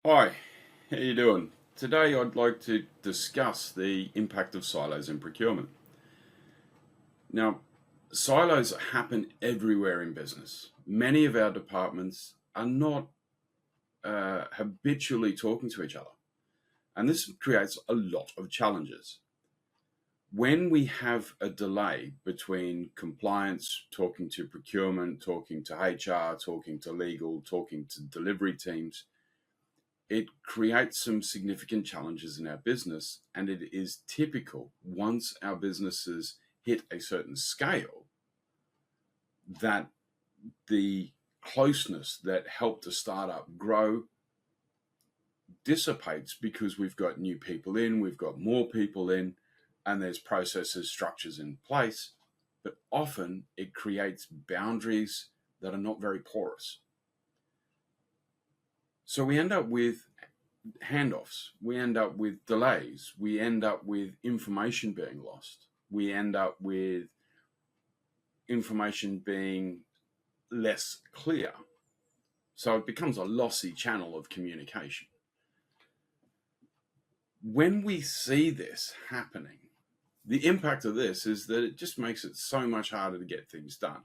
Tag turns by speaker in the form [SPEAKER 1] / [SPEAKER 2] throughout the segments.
[SPEAKER 1] Hi, how you doing? Today I'd like to discuss the impact of silos in procurement. Now, silos happen everywhere in business. Many of our departments are not habitually talking to each other, and this creates a lot of challenges. When we have a delay between compliance, talking to procurement, talking to HR, talking to legal, talking to delivery teams, it creates some significant challenges in our business. And it is typical once our businesses hit a certain scale that the closeness that helped a startup grow dissipates because we've got new people in, we've got more people in, and there's processes, structures in place. But often it creates boundaries that are not very porous. So we end up with handoffs, we end up with delays, we end up with information being lost, we end up with information being less clear. So it becomes a lossy channel of communication. When we see this happening, the impact of this is that it just makes it so much harder to get things done.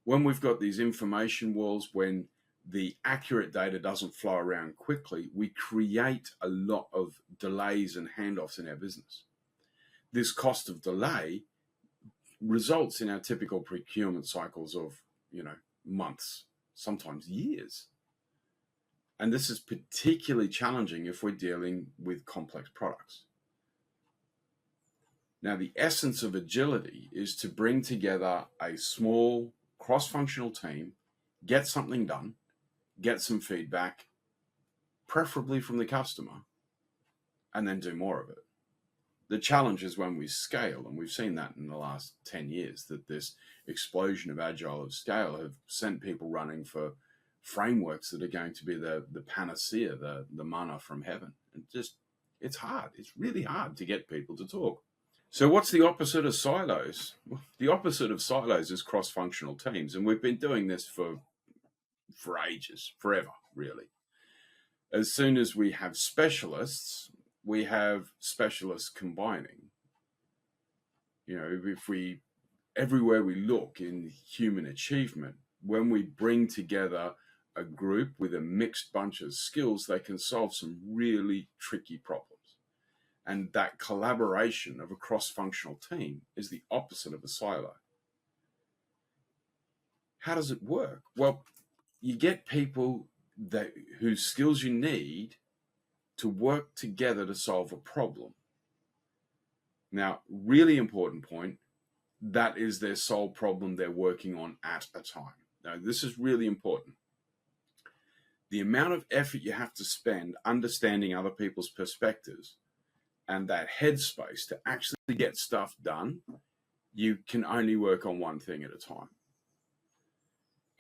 [SPEAKER 1] When we've got these information walls, when the accurate data doesn't flow around quickly, we create a lot of delays and handoffs in our business. This cost of delay results in our typical procurement cycles of, months, sometimes years. And this is particularly challenging if we're dealing with complex products. Now, the essence of agility is to bring together a small cross-functional team, get something done, get some feedback, preferably from the customer, and then do more of it. The challenge is when we scale, and we've seen that in the last 10 years, that this explosion of Agile of scale have sent people running for frameworks that are going to be the panacea, the manna from heaven. And it's hard. It's really hard to get people to talk. So what's the opposite of silos? Well, the opposite of silos is cross-functional teams, and we've been doing this for ages, forever, really. As soon as we have specialists, we have specialists combining. If we, everywhere we look in human achievement, when we bring together a group with a mixed bunch of skills, they can solve some really tricky problems. And that collaboration of a cross-functional team is the opposite of a silo. How does it work? Well, you get people whose skills you need to work together to solve a problem. Now, really important point, that is their sole problem they're working on at a time. Now, this is really important. The amount of effort you have to spend understanding other people's perspectives and that headspace to actually get stuff done, you can only work on one thing at a time.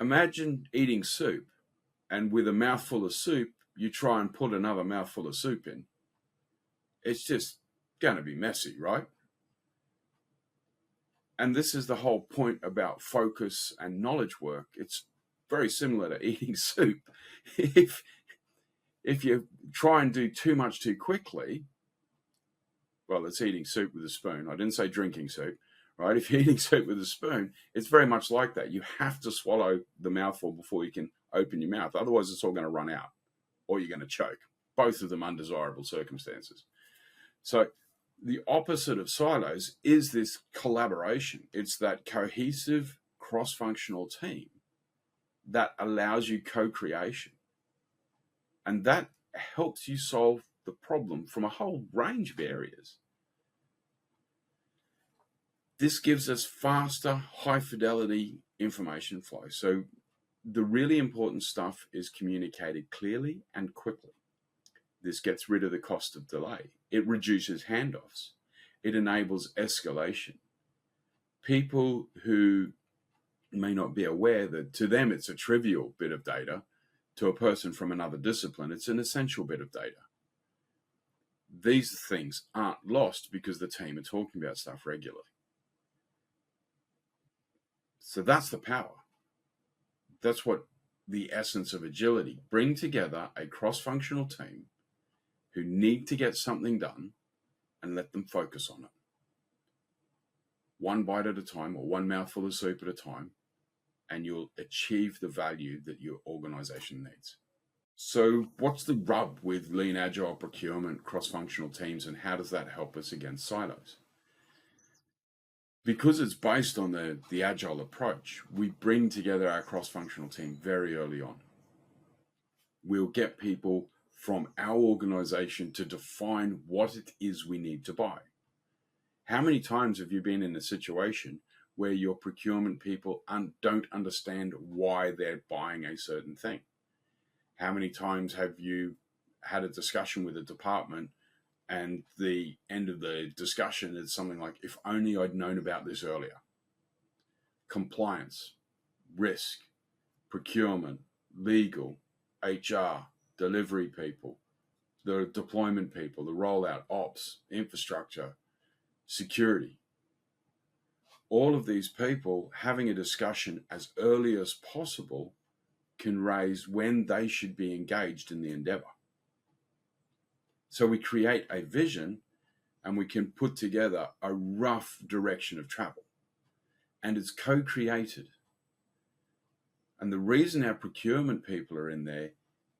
[SPEAKER 1] Imagine eating soup, and with a mouthful of soup, you try and put another mouthful of soup in. It's just going to be messy, right? And this is the whole point about focus and knowledge work. It's very similar to eating soup. If you try and do too much too quickly, well, it's eating soup with a spoon. I didn't say drinking soup, right? If you're eating soup with a spoon, it's very much like that. You have to swallow the mouthful before you can open your mouth. Otherwise, it's all going to run out or you're going to choke. Both of them undesirable circumstances. So the opposite of silos is this collaboration. It's that cohesive cross-functional team that allows you co-creation. And that helps you solve the problem from a whole range of areas. This gives us faster, high-fidelity information flow. So the really important stuff is communicated clearly and quickly. This gets rid of the cost of delay. It reduces handoffs. It enables escalation. People who may not be aware that to them it's a trivial bit of data, to a person from another discipline, it's an essential bit of data. These things aren't lost because the team are talking about stuff regularly. So that's the power. That's what the essence of agility. Bring together a cross-functional team who need to get something done and let them focus on it. One bite at a time, or one mouthful of soup at a time, and you'll achieve the value that your organization needs. So what's the rub with lean, agile procurement, cross-functional teams, and how does that help us against silos? Because it's based on the agile approach, we bring together our cross-functional team very early on. We'll get people from our organization to define what it is we need to buy. How many times have you been in a situation where your procurement people don't understand why they're buying a certain thing? How many times have you had a discussion with a department and the end of the discussion is something like, if only I'd known about this earlier? Compliance, risk, procurement, legal, HR, delivery people, the deployment people, the rollout, ops, infrastructure, security. All of these people having a discussion as early as possible can raise when they should be engaged in the endeavor. So we create a vision and we can put together a rough direction of travel. And it's co-created. And the reason our procurement people are in there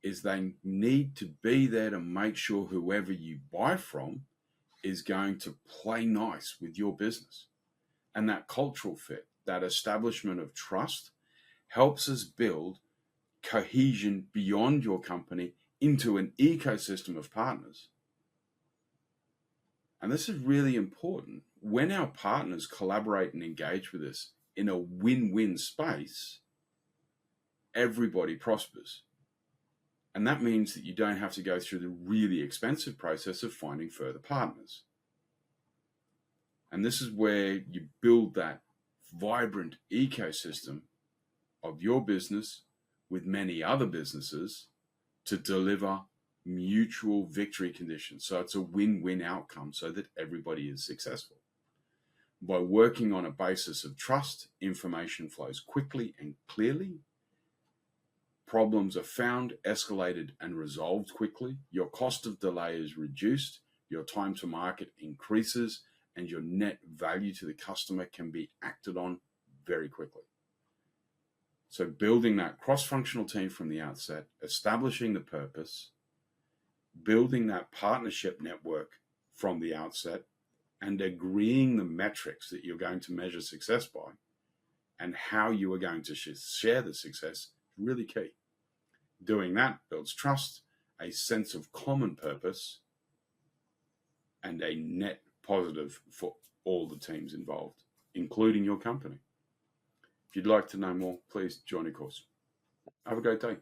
[SPEAKER 1] is they need to be there to make sure whoever you buy from is going to play nice with your business. And that cultural fit, that establishment of trust, helps us build cohesion beyond your company into an ecosystem of partners. And this is really important. When our partners collaborate and engage with us in a win-win space, everybody prospers. And that means that you don't have to go through the really expensive process of finding further partners. And this is where you build that vibrant ecosystem of your business with many other businesses to deliver mutual victory conditions. So it's a win-win outcome so that everybody is successful. By working on a basis of trust, information flows quickly and clearly. Problems are found, escalated, and resolved quickly. Your cost of delay is reduced, your time to market increases, and your net value to the customer can be acted on very quickly. So building that cross-functional team from the outset, establishing the purpose, building that partnership network from the outset, and agreeing the metrics that you're going to measure success by and how you are going to share the success is really key. Doing that builds trust, a sense of common purpose, and a net positive for all the teams involved, including your company. If you'd like to know more, please join a course. Have a great day.